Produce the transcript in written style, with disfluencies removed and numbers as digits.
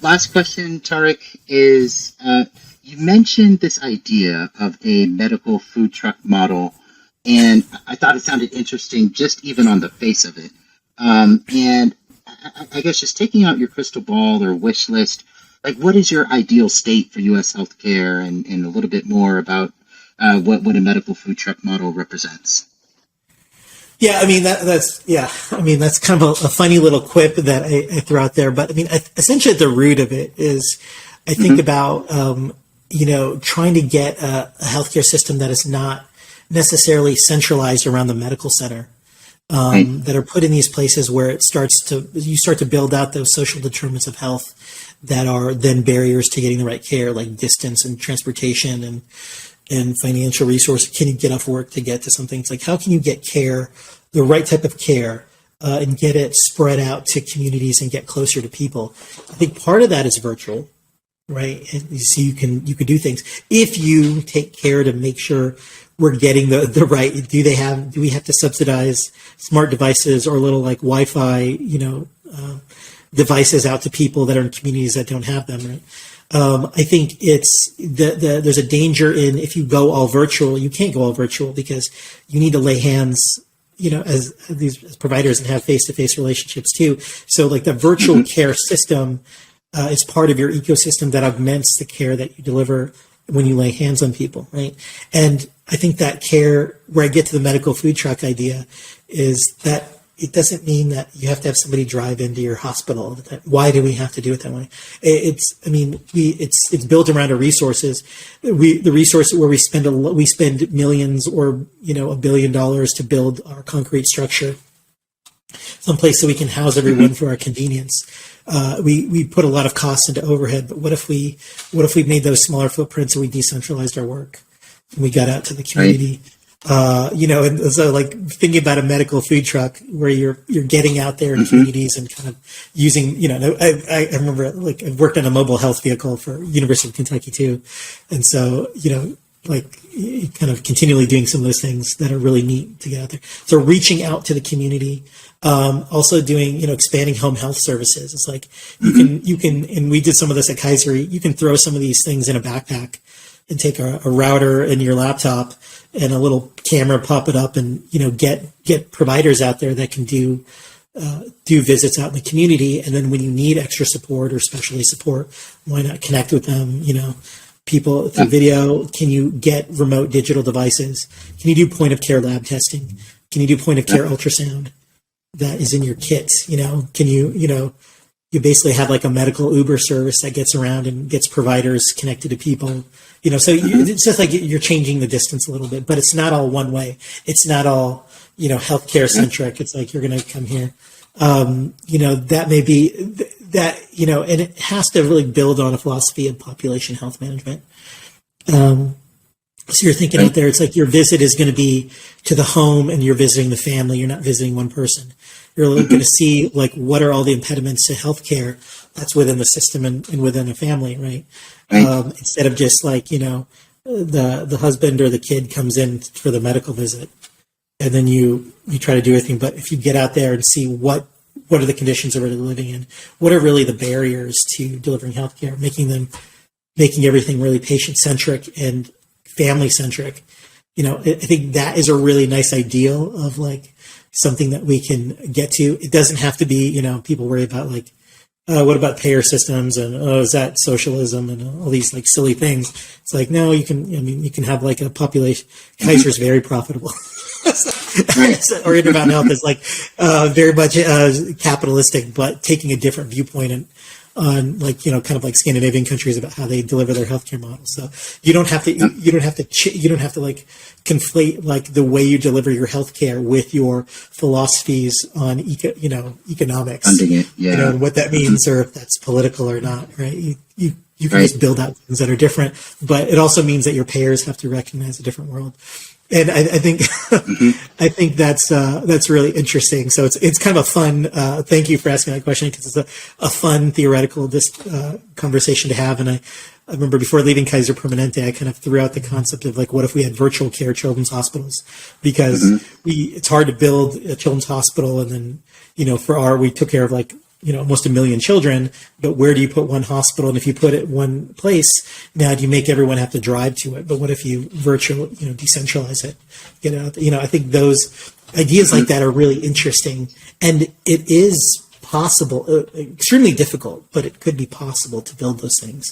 last question, Tariq, is you mentioned this idea of a medical food truck model, and I thought it sounded interesting just even on the face of it. And I guess just taking out your crystal ball or wish list, like what is your ideal state for U.S. healthcare, and a little bit more about what a medical food truck model represents? Yeah, I mean that's kind of a funny little quip that I throw out there. But I mean, essentially, at the root of it is, I think about trying to get a healthcare system that is not necessarily centralized around the medical center, that are put in these places where you start to build out those social determinants of health that are then barriers to getting the right care, like distance and transportation and financial resources. Can you get off work to get to something? It's like, how can you get care, the right type of care, and get it spread out to communities and get closer to people? I think part of that is virtual, right? And you see, you can do things if you take care to make sure we're getting the right. Do we have to subsidize smart devices or little like Wi-Fi, devices out to people that are in communities that don't have them, right? I think there's a danger in, if you go all virtual, you can't go all virtual because you need to lay hands, as these providers, and have face-to-face relationships too. So like the virtual care system is part of your ecosystem that augments the care that you deliver when you lay hands on people, right? And I think that care, where I get to the medical food truck idea, is that it doesn't mean that you have to have somebody drive into your hospital. Why do we have to do it that way? It's built around our resources. The resource where we spend millions or $1 billion to build our concrete structure, someplace so we can house everyone for our convenience. We put a lot of costs into overhead, but what if we made those smaller footprints and we decentralized our work and we got out to the community? Right. And so like thinking about a medical food truck where you're getting out there in communities and kind of using, I remember like I've worked on a mobile health vehicle for University of Kentucky too. And so, like kind of continually doing some of those things that are really neat to get out there. So reaching out to the community, also doing, expanding home health services. It's like you can, and we did some of this at Kaiser, you can throw some of these things in a backpack and take a router and your laptop and a little camera, pop it up, and get providers out there that can do visits out in the community. And then when you need extra support or specialty support, why not connect with them? People through video. Can you get remote digital devices? Can you do point of care lab testing? Can you do point of care ultrasound that is in your kit? Can you basically have like a medical Uber service that gets around and gets providers connected to people. It's just like you're changing the distance a little bit, but it's not all one way. It's not all, healthcare centric. It's like, you're going to come here. That may be that, and it has to really build on a philosophy of population health management. So you're thinking out there, it's like your visit is going to be to the home and you're visiting the family. You're not visiting one person. You're going to see like, what are all the impediments to healthcare that's within the system and within a family, right? Instead of just like, the husband or the kid comes in for the medical visit and then you try to do everything. But if you get out there and see what are the conditions they're really living in, what are really the barriers to delivering healthcare, making everything really patient centric and family centric. I think that is a really nice ideal of like something that we can get to. It doesn't have to be, people worry about like, what about payer systems and is that socialism and all these like silly things. It's like, no, you can have like a population. Kaiser's very profitable. Or Intermountain Health is like very much capitalistic, but taking a different viewpoint on like, kind of like Scandinavian countries about how they deliver their healthcare models. So you don't have to like conflate like the way you deliver your healthcare with your philosophies on economics, and what that means, or if that's political or not, right? You can just build out things that are different, but it also means that your payers have to recognize a different world. And I think I think that's really interesting. So it's kind of a fun. Thank you for asking that question, because it's a fun theoretical conversation to have. And I remember before leaving Kaiser Permanente, I kind of threw out the concept of like, what if we had virtual care children's hospitals? Because it's hard to build a children's hospital, and then we took care of like almost 1 million children, but where do you put one hospital? And if you put it one place, now do you make everyone have to drive to it? But what if you decentralize it? I think those ideas like that are really interesting, and it is possible, extremely difficult, but it could be possible to build those things.